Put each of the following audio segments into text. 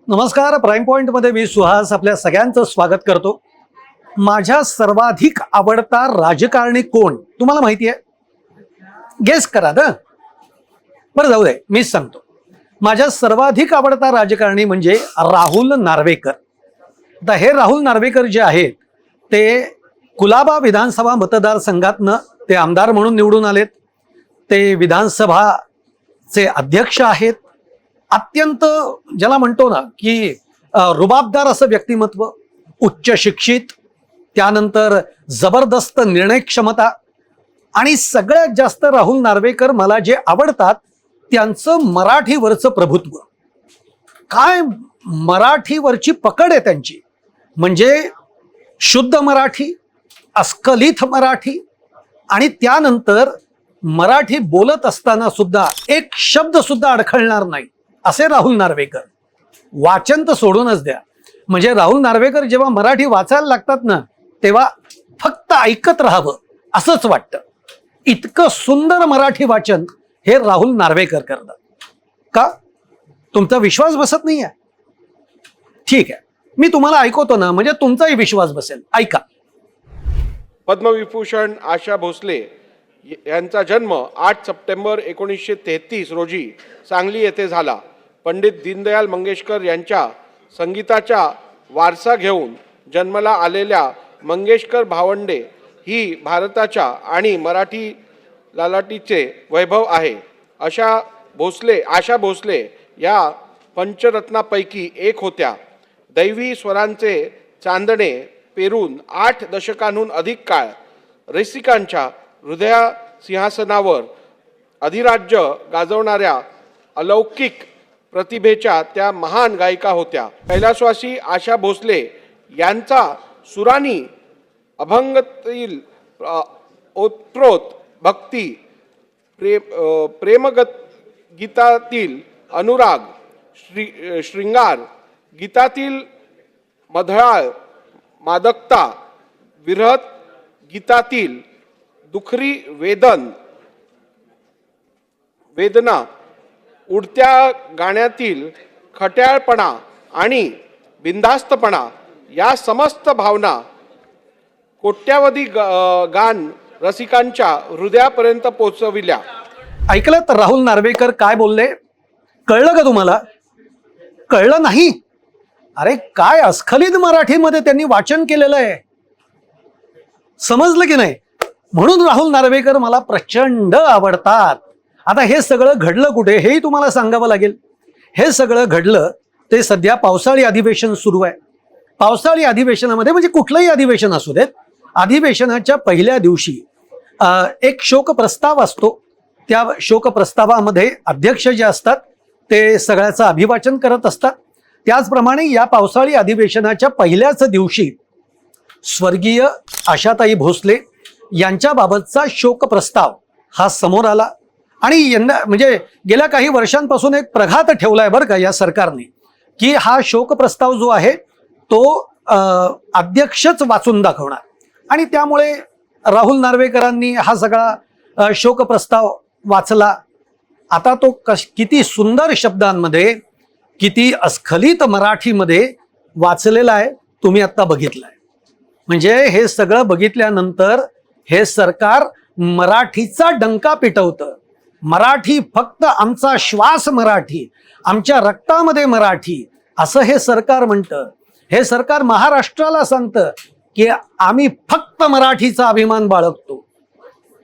नमस्कार. Prime point मध्ये मी सुहास आपल्या सगळ्यांचं स्वागत करतो. माझ्या सर्वाधिक आवडता राजकारणी कोण तुम्हाला माहिती आहे? गेस करा ना. बरं जाऊ दे, मीच सांगतो. माझ्या सर्वाधिक आवडता राजकारणी म्हणजे राहुल नार्वेकर. आता हे राहुल नार्वेकर जे आहेत ते कुलाबा विधानसभा मतदारसंघातनं ते आमदार म्हणून निवडून आलेत. ते विधानसभाचे अध्यक्ष आहेत. अत्यंत ज्याला म्हणतो ना की रुबाबदार असं व्यक्तिमत्व, उच्च शिक्षित, त्यानंतर जबरदस्त निर्णय क्षमता आणि सगळ्यात जास्त राहुल नार्वेकर मला जे आवडतात त्यांचं मराठीवरचं प्रभुत्व. काय मराठीवरची पकड आहे त्यांची, म्हणजे शुद्ध मराठी, अस्खलित मराठी आणि त्यानंतर मराठी बोलत असताना सुद्धा एक शब्द सुद्धा अडखळणार नाही असे राहुल नार्वेकर. वाचन तर सोडूनच द्या, म्हणजे राहुल नार्वेकर जेव्हा मराठी वाचायला लागतात ना तेव्हा फक्त ऐकत राहावं असंच वाटतं. इतकं सुंदर मराठी वाचन हे राहुल नार्वेकर करतात. का तुमचा विश्वास बसत नाहीये? ठीक आहे, मी तुम्हाला ऐकवतो ना, म्हणजे तुमचाही विश्वास बसेल. ऐका. पद्मविभूषण आशा भोसले यांचा जन्म 8 सप्टेंबर 1933 रोजी सांगली येथे झाला. पंडित दीनदयाल मंगेशकर यांच्या संगीताचा वारसा घेऊन जन्माला आलेल्या मंगेशकर भावंडे ही भारताच्या आणि मराठी लालाटीचे वैभव आहे. आशा भोसले या पंचरत्नापैकी एक होत्या. दैवी स्वरांचे चांदणे पेरून 8 दशकांहून अधिक काळ रसिकांच्या हृदया सिंहासनावर अधिराज्य गाजवणाऱ्या अलौकिक प्रतिभेच्या त्या महान गायिका होत्या. कैलासवासी आशा भोसले यांचा सुरानी अभंगातील ओतप्रोत भक्ती, प्रेमगत गीतातील अनुराग, श्रृंगार गीतातील मधुराळ मादकता, विरह गीतातील दुखरी वेदना, उडत्या गाण्यातील खट्याळपणा आणि बिनधास्तपणा या समस्त भावना कोट्यावधी गान रसिकांच्या हृदयापर्यंत पोहोचविल्या. ऐकलं तर राहुल नार्वेकर काय बोलले? कळलं का तुम्हाला? कळलं नाही? अरे काय अस्खलित मराठीमध्ये त्यांनी वाचन केलेलं आहे. समजलं की नाही? म्हणून राहुल नार्वेकर मला प्रचंड आवडतात. आता हे सगळं घडलं कुठे हेही तुम्हाला सांगावं लागेल. हे सगळं घडलं ते सध्या पावसाळी अधिवेशन सुरू आहे. पावसाळी अधिवेशनामध्ये म्हणजे कुठलंही अधिवेशन असू देत, अधिवेशनाच्या पहिल्या दिवशी एक शोक प्रस्ताव असतो. त्या शोक प्रस्तावामध्ये अध्यक्ष जे असतात ते सगळ्याचं अभिवाचन करत असतात. त्याचप्रमाणे या पावसाळी अधिवेशनाच्या पहिल्याच दिवशी स्वर्गीय आशाताई भोसले यांच्याबाबतचा शोक प्रस्ताव हा समोर आला. आणि यंदा म्हणजे गेल्या काही वर्षांपासून एक प्रघात ठेवलाय बरं का या सरकारने, की हा शोक प्रस्ताव जो आहे तो अध्यक्षच वाचून दाखवणार. आणि त्यामुळे राहुल नार्वेकरांनी हा सगळा शोक प्रस्ताव वाचला. आता तो किती सुंदर शब्दांमध्ये, किती अस्खलित मराठीमध्ये वाचलेला आहे तुम्ही आता बघितलंय. म्हणजे हे सगळं बघितल्यानंतर हे सरकार मराठीचा डंका पिटवतं. मराठी फक्त आमचा श्वास, मराठी आमच्या रक्तामध्ये मराठी असं हे सरकार म्हणतं. हे सरकार महाराष्ट्राला सांगतं की आम्ही फक्त मराठीचा अभिमान बाळगतो.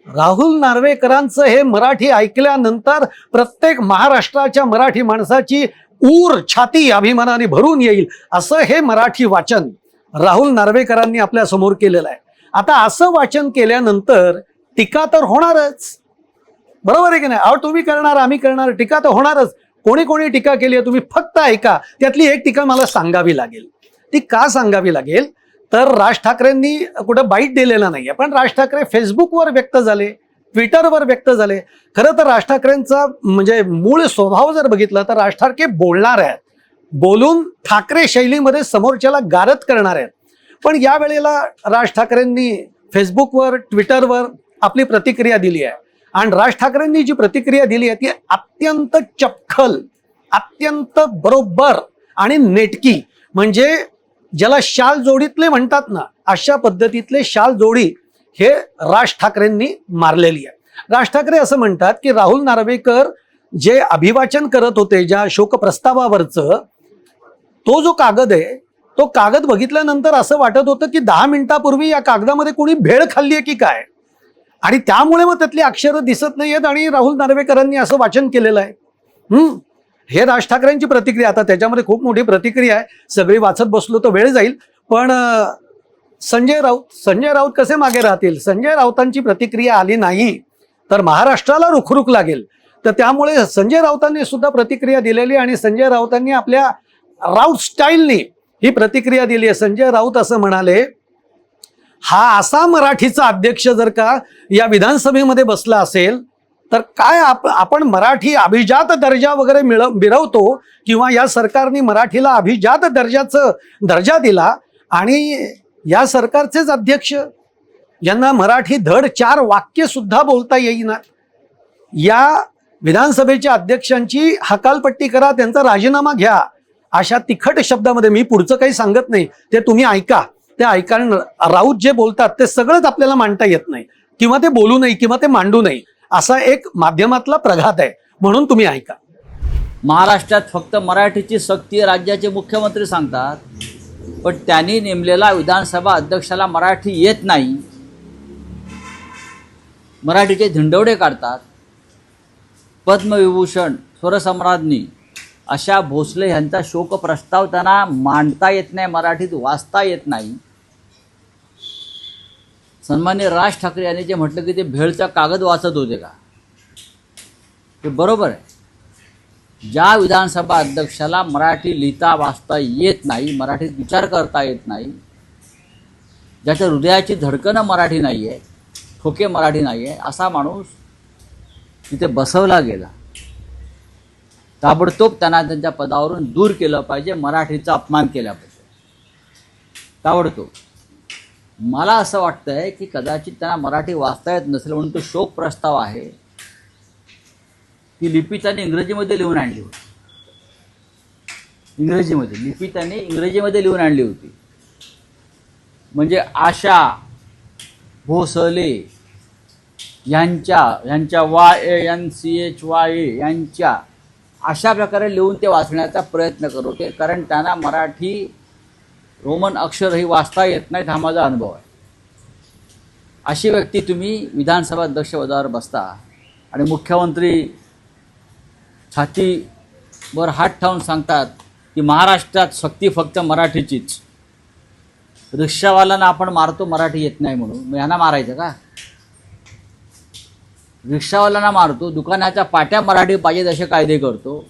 राहुल नार्वेकरांचं हे मराठी ऐकल्यानंतर प्रत्येक महाराष्ट्राच्या मराठी माणसाची ऊर छाती अभिमानाने भरून येईल असं हे मराठी वाचन राहुल नार्वेकरांनी आपल्या समोर केलेलं आहे. आता असं वाचन केल्यानंतर टीका तर होणारच, बरोबर आहे की नाही? तुम्ही करणार, आम्ही करणार, टीका तर होणारच. कोणी कोणी टीका केली आहे तुम्ही फक्त ऐका. त्यातली एक टीका मला सांगावी लागेल. ती का सांगावी लागेल तर राज ठाकरेंनी कुठं बाईट दिलेला नाहीये, पण राज ठाकरे फेसबुकवर व्यक्त झाले, ट्विटरवर व्यक्त झाले. खरं तर राज ठाकरेंचा म्हणजे मूळ स्वभाव जर बघितला तर राज ठाकरे बोलणार आहेत, बोलून ठाकरे शैलीमध्ये समोरच्याला गारद करणार आहेत. पण या वेळेला राज ठाकरेंनी फेसबुकवर, ट्विटरवर आपली प्रतिक्रिया दिली आहे. आणि राज ठाकरेंनी जी प्रतिक्रिया दिली आहे ती अत्यंत चपखल, अत्यंत बरोबर आणि नेटकी म्हणजे ज्याला शाल जोडीतले म्हणतात ना, अशा पद्धतीतले शाल जोडी हे राज ठाकरेंनी मारलेली आहे. राज ठाकरे असं म्हणतात की राहुल नार्वेकर जे अभिवाचन करत होते ज्या शोकप्रस्तावावरचं, तो जो कागद आहे तो कागद बघितल्यानंतर असं वाटत होतं की 10 मिनिटापूर्वी या कागदामध्ये कोणी भेळ खाल्ली आहे की काय, आणि त्यामुळे मग त्यातली अक्षरं दिसत नाहीयेत आणि राहुल नार्वेकरांनी असं वाचन केलेलं आहे. हे राज ठाकरेंची प्रतिक्रिया. आता त्याच्यामध्ये खूप मोठी प्रतिक्रिया आहे, सगळी वाचत बसलो तर वेळ जाईल. पण संजय राऊत कसे मागे राहतील? संजय राऊतांची प्रतिक्रिया आली नाही तर महाराष्ट्राला रुखरुख लागेल. तर त्यामुळे संजय राऊतांनी सुद्धा प्रतिक्रिया दिलेली आणि संजय राऊतांनी आपल्या राऊत स्टाईलनी ही प्रतिक्रिया दिली आहे. संजय राऊत असं म्हणाले, हा असा मराठीचा अध्यक्ष जर का या विधानसभेमध्ये बसला असेल तर काय आपण मराठी अभिजात दर्जा वगैरे मिळवतो किंवा या सरकारने मराठीला अभिजात दर्जा दिला आणि या सरकारचेच अध्यक्ष यांना मराठी धड 4 वाक्य सुद्धा बोलता येईना. या विधानसभेच्या अध्यक्षांची हकालपट्टी करा, त्यांचा राजीनामा घ्या, अशा तिखट शब्दामध्ये. मी पुढचं काही सांगत नाही, ते तुम्ही ऐका. ते ऐका. राऊत जे बोलतात ते सगळंच आपल्याला मांडता येत नाही किंवा ते बोलू नये किंवा ते मांडू नये, असा एक माध्यमातला प्रघात आहे. म्हणून तुम्ही ऐका. महाराष्ट्रात फक्त मराठीची सक्ती राज्याचे मुख्यमंत्री सांगतात, पण त्यांनी नेमलेला विधानसभा अध्यक्षाला मराठी येत नाही, मराठीचे धिंडवडे काढतात. पद्मविभूषण स्वरसम्राज्ञी अशा भोसले यांचा शोकप्रस्ताव त्यांना मांडता येत नाही, मराठीत वाचता येत नाही. सन्माननीय राज ठाकरे यांनी जे म्हटलं की ते भेळचा कागद वाचत होते का, ते बरोबर आहे. ज्या विधानसभा अध्यक्षाला मराठी लिहिता वाचता येत नाही, मराठीत विचार करता येत नाही, ज्याच्या हृदयाची धडकनं मराठी नाही आहे, ठोके मराठी नाही आहे, असा माणूस तिथे बसवला गेला. ताबडतोब त्यांना त्यांच्या पदावरून दूर केलं पाहिजे, मराठीचा अपमान केला पाहिजे ताबडतोब. मला असं वाटतंय की कदाचित त्यांना मराठी वाचता येत नसेल म्हणून तो शोक प्रस्ताव आहे ती लिपी त्यांनी इंग्रजीमध्ये लिहून आणली होती. लिपी त्यांनी इंग्रजीमध्ये लिहून आणली होती. म्हणजे आशा भोसले यांच्या YANCHYA यांच्या अशा प्रकारे लिहून ते वाचण्याचा प्रयत्न करत होते, कारण त्यांना मराठी रोमन अक्षरही वाचता येत नाहीत, हा माझा अनुभव आहे. अशी व्यक्ती तुम्ही विधानसभा अध्यक्षपदावर बसता आणि मुख्यमंत्री छातीवर हात ठेवून सांगतात की महाराष्ट्रात सक्ती फक्त मराठीचीच. रिक्षावाल्यांना आपण मारतो मराठी येत नाही म्हणून, मग यांना मारायचं का? रिक्षावाल्यांना मारतो, दुकानाच्या पाट्या मराठी पाहिजेत असे कायदे करतो,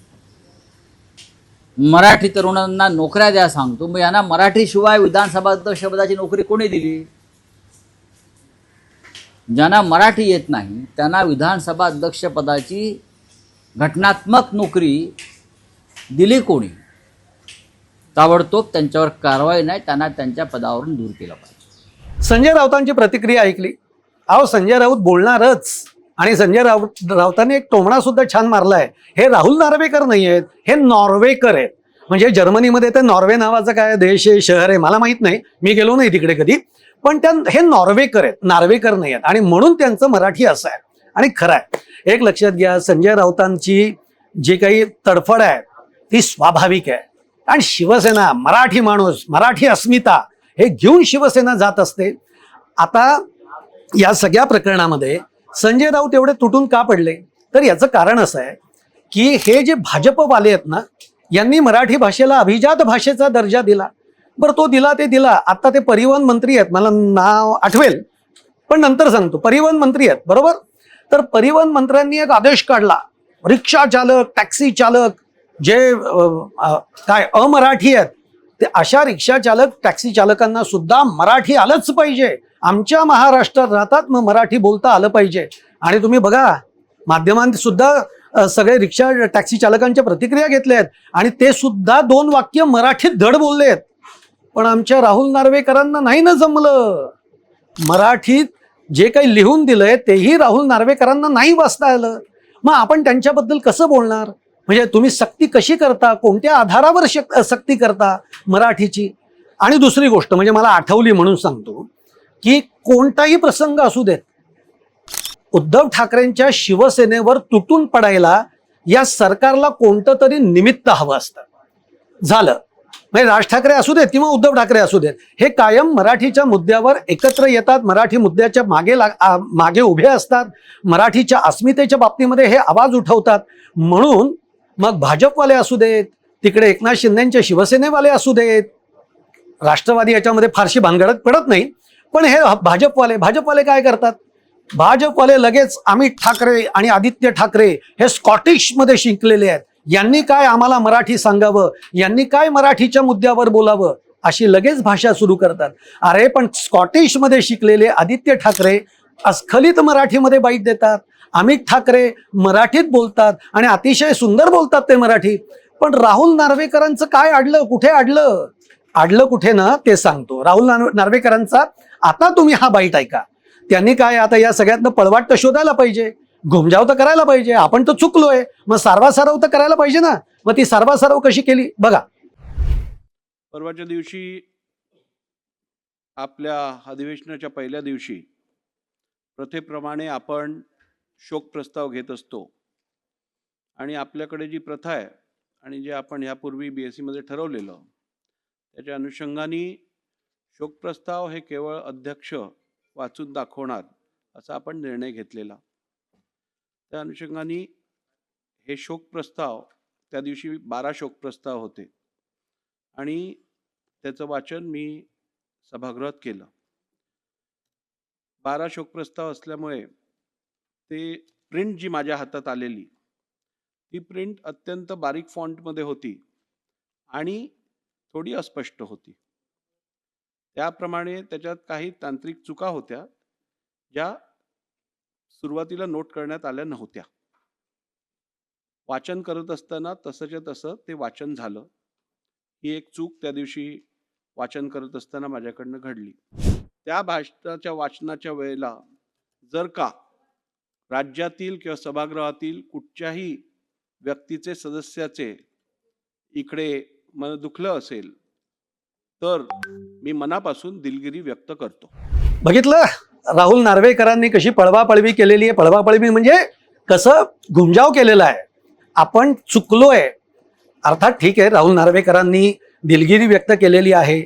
मराठी तरुणांना नोकऱ्या द्या सांगतो, मग यांना मराठीशिवाय विधानसभा अध्यक्षपदाची नोकरी कोणी दिली? ज्यांना मराठी येत नाही त्यांना विधानसभा अध्यक्षपदाची घटनात्मक नोकरी दिली कोणी? ताबडतोब त्यांच्यावर कारवाई नाही, त्यांना त्यांच्या पदावरून दूर केलं पाहिजे. संजय राऊतांची प्रतिक्रिया ऐकली. संजय राऊत बोलणारच, आणि संजय राऊतांनी एक टोमणा सुद्धा छान मारलाय. हे राहुल नार्वेकर नाही आहेत, हे नॉर्वेकर आहेत. म्हणजे जर्मनीमध्ये ते नॉर्वे नावाचं काय देश आहे, शहर आहे, मला माहित नाही, मी गेलो नाही तिकडे कधी, पण हे नॉर्वेकर आहेत, नार्वेकर नाही आहेत, आणि म्हणून त्यांचं मराठी असं आहे. आणि खरं आहे, एक लक्षात घ्या, संजय राऊतांची जी काही तडफड आहे ती स्वाभाविक आहे. आणि शिवसेना, मराठी माणूस, मराठी अस्मिता हे घेऊन शिवसेना जात असते. आता या सगळ्या प्रकरणामध्ये संजय राऊत एवढे तुटून का पडले? तर याचं कारण असं आहे की हे जे भाजपवाले आहेत ना, यांनी मराठी भाषेला अभिजात भाषेचा दर्जा दिला. बरं, तो दिला ते दिला. आता ते परिवहन मंत्री आहेत, मला नाव आठवेल पण नंतर सांगतो. परिवहन मंत्री आहेत, बरोबर? तर परिवहन मंत्र्यांनी एक आदेश काढला, रिक्षा चालक, टॅक्सी चालक जे काय अमराठी आहेत ते अशा रिक्षा चालक, टॅक्सी चालकांना सुद्धा मराठी आलंच पाहिजे. महाराष्ट्रात राहतात, मग मराठी बोलता आलं पाहिजे. आणि तुम्ही बघा, माध्यमांत सुद्धा सगळे रिक्षा टॅक्सी चालकांच्या प्रतिक्रिया घेतल्या आहेत आणि ते सुद्धा 2 वाक्य मराठीत धड बोलले आहेत. पण आमच्या राहुल नार्वेकरांना नाही ना जमलं. मराठीत जे काही लिहून दिलंय तेही राहुल नार्वेकरांना नाही वाचता आलं. मग आपण त्यांच्याबद्दल कसं बोलणार? म्हणजे तुम्ही सक्ती कशी करता, कोणत्या आधारावर सक्ती करता मराठीची. आणि दुसरी गोष्ट म्हणजे मला आठवली म्हणून सांगतो की कोणताही प्रसंग असू देत, उद्धव ठाकरेंच्या शिवसेनेवर तुटून पडायला या सरकारला कोणतं तरी निमित्त हवं असतं. झालं म्हणजे राज ठाकरे असू देत किंवा उद्धव ठाकरे असू देत, हे कायम मराठीच्या मुद्द्यावर एकत्र येतात, मराठी मुद्द्याच्या मागे उभे असतात, मराठीच्या अस्मितेच्या बाबतीमध्ये हे आवाज उठवतात. म्हणून मग भाजपवाले असू देत, तिकडे एकनाथ शिंदेच्या शिवसेनेवाले असू देत, राष्ट्रवादी याच्यामध्ये फारशी भानगडत पडत नाही, पण हे भाजपवाले काय करतात, भाजपवाले लगेच अमित ठाकरे आणि आदित्य ठाकरे हे स्कॉटिश मध्ये शिकलेले आहेत, यांनी काय आम्हाला मराठी सांगावं, यांनी काय मराठीच्या मुद्द्यावर बोलावं, अशी लगेच भाषा सुरू करतात. अरे पण स्कॉटिश मध्ये शिकलेले आदित्य ठाकरे अस्खलित मराठीमध्ये बाईट देतात, अमित ठाकरे मराठीत बोलतात आणि अतिशय सुंदर बोलतात ते मराठी. पण राहुल नार्वेकरांचं काय अडलं, कुठे अडलं कुठे ना ते सांगतो. राहुल नार्वेकरांचा आता तुम्ही हा बाईट ऐका. त्यांनी काय आता या सगळ्यातनं पळवाट तर शोधायला पाहिजे, घुमजाव तर करायला पाहिजे, आपण तर चुकलोय, मग सारवासारव तर करायला पाहिजे ना. मग ती सारवासारव कशी केली बघा. परवाच्या दिवशी आपल्या अधिवेशनाच्या पहिल्या दिवशी प्रथेप्रमाणे आपण शोक प्रस्ताव घेत असतो आणि आपल्याकडे जी प्रथा आहे आणि जे आपण यापूर्वी BSc मध्ये ठरवलेलं त्याच्या अनुषंगाने शोक प्रस्ताव हे केवळ अध्यक्ष वाचून दाखवणार असा आपण निर्णय घेतलेला. त्या अनुषंगाने हे शोक प्रस्ताव त्या दिवशी 12 शोक प्रस्ताव होते आणि त्याचं वाचन मी सभागृहात केलं. 12 शोक प्रस्ताव असल्यामुळे ते प्रिंट जी माझ्या हातात आलेली ती प्रिंट अत्यंत बारीक फॉन्टमध्ये होती आणि थोडी अस्पष्ट होती. त्याप्रमाणे त्याच्यात काही तांत्रिक चुका होत्या ज्या सुरुवातीला नोट करण्यात आल्या नव्हत्या. वाचन करत असताना तसंच्या तसं ते वाचन झालं. ही एक चूक त्या दिवशी वाचन करत असताना माझ्याकडनं घडली. त्या भाषणाच्या वाचनाच्या वेळेला जर का राज्यातील किंवा सभागृहातील कुठच्याही व्यक्तीचे सदस्याचे इकडे मन दुखलं असेल तर मी मनापासून दिलगिरी व्यक्त करतो. बघितलं राहुल नार्वेकरांनी कशी पळवापळवी केलेली आहे. पळवापळवी म्हणजे कसं घुमजाव केलेला आहे, आपण चुकलोय. अर्थात ठीक आहे, राहुल नार्वेकरांनी दिलगिरी व्यक्त केलेली आहे,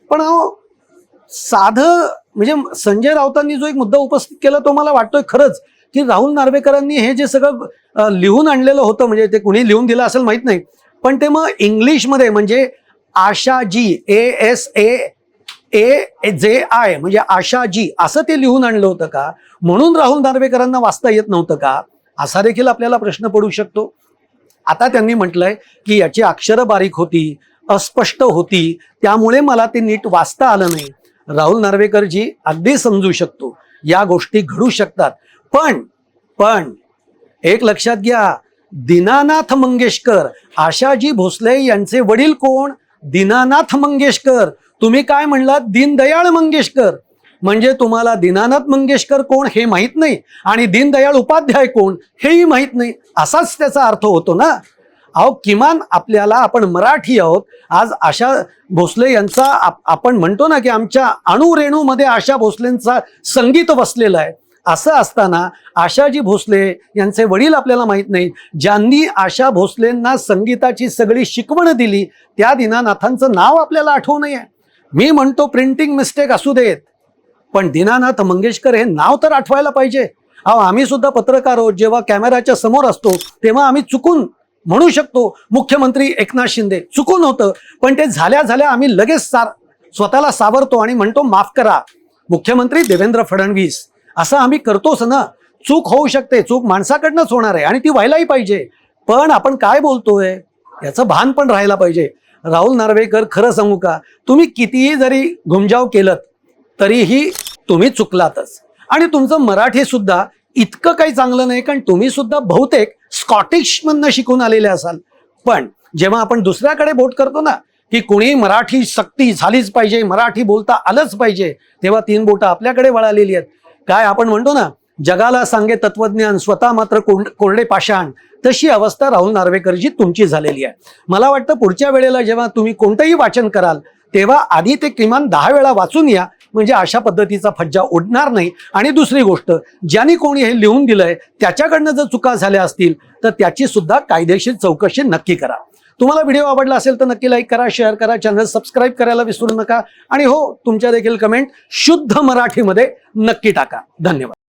पण साधं म्हणजे संजय राऊतांनी जो एक मुद्दा उपस्थित केला तो मला वाटतोय खरंच की राहुल नार्वेकरांनी हे जे सगळं लिहून आणलेलं होतं, म्हणजे ते कुणी लिहून दिलं असेल माहित नाही, पण ते मग इंग्लिशमध्ये म्हणजे आशाजी ASAAJI म्हणजे आशाजी असं ते लिहून आणलं होतं का, म्हणून राहुल नार्वेकरांना वाचता येत नव्हतं का, असा देखील आपल्याला प्रश्न पडू शकतो. आता त्यांनी म्हटलंय की याची अक्षरं बारीक होती, अस्पष्ट होती, त्यामुळे मला ते नीट वाचता आलं नाही. राहुल नार्वेकरजी अगदी समजू शकतो, या गोष्टी घडू शकतात. पण एक लक्षात घ्या, दीनानाथ मंगेशकर, आशाजी भोसले यांचे वडील कोण, दीनानाथ मंगेशकर. तुम्ही काय म्हणलात, दीनदयाळ मंगेशकर, म्हणजे तुम्हाला दीनानाथ मंगेशकर कोण हे माहित नाही आणि दीनदयाळ उपाध्याय कोण हेही माहित नाही, असाच त्याचा अर्थ होतो ना. अहो किमान आपल्याला, आपण मराठी आहोत, आज आशा भोसले यांचा आपण म्हणतो ना की आमच्या अणुरेणूमध्ये आशा भोसलेंचा संगीत वसलेलं आहे. असं असताना आशाजी भोसले यांचे वडील आपल्याला माहित नाही, ज्यांनी आशा भोसलेंना संगीताची सगळी शिकवण दिली त्या दीनानाथांचं नाव आपल्याला आठवू नये. मी म्हणतो प्रिंटिंग मिस्टेक असू देत, पण दीनानाथ मंगेशकर हे नाव तर आठवायला पाहिजे. अहो आम्ही सुद्धा पत्रकार आहोत, जेव्हा कॅमेराच्या समोर असतो तेव्हा आम्ही चुकून म्हणू शकतो मुख्यमंत्री एकनाथ शिंदे, चुकून होतं, पण ते झाल्या आम्ही लगेच स्वतःला सावरतो आणि म्हणतो माफ करा मुख्यमंत्री देवेंद्र फडणवीस, असं आम्ही करतोच ना. चूक होऊ शकते, चूक माणसाकडनंच होणार आहे आणि ती व्हायलाही पाहिजे, पण आपण काय बोलतोय याचं भान पण राहायला पाहिजे. राहुल नार्वेकर, खरं सांगू का, तुम्ही कितीही जरी घुमजाव केलं तरीही तुम्ही चुकलातच. आणि तुमचं मराठी सुद्धा इतकं काही चांगलं नाही, कारण तुम्ही सुद्धा बहुतेक स्कॉटिश मधनं शिकून आलेले असाल. पण जेव्हा आपण दुसऱ्याकडे बोट करतो ना की कुणी मराठी सक्ती झालीच पाहिजे, मराठी बोलता आलंच पाहिजे, तेव्हा 3 बोटं आपल्याकडे वळालेली आहेत. काय आपण म्हणतो ना, जगाला सांगे तत्वज्ञान, स्वतः मात्र कोरडे पाषाण. तशी अवस्था राहुल नार्वेकरजी तुमची झालेली आहे. मला वाटतं पुढच्या वेळेला जेव्हा तुम्ही कोणतंही वाचन कराल तेव्हा आधी ते किमान 10 वेळा वाचून या, म्हणजे अशा पद्धतीचा फज्जा उडणार नाही. आणि दुसरी गोष्ट, ज्यांनी कोणी हे लिहून दिलंय त्याच्याकडनं जर चुका झाल्या असतील तर त्याची सुद्धा कायदेशीर चौकशी नक्की करा. तुम्हाला व्हिडिओ आवडला असेल तर नक्की लाईक करा, शेअर करा, चॅनल सबस्क्राईब करायला विसरू नका. आणि हो, तुमच्या देखील कमेंट शुद्ध मराठीमध्ये नक्की टाका. धन्यवाद.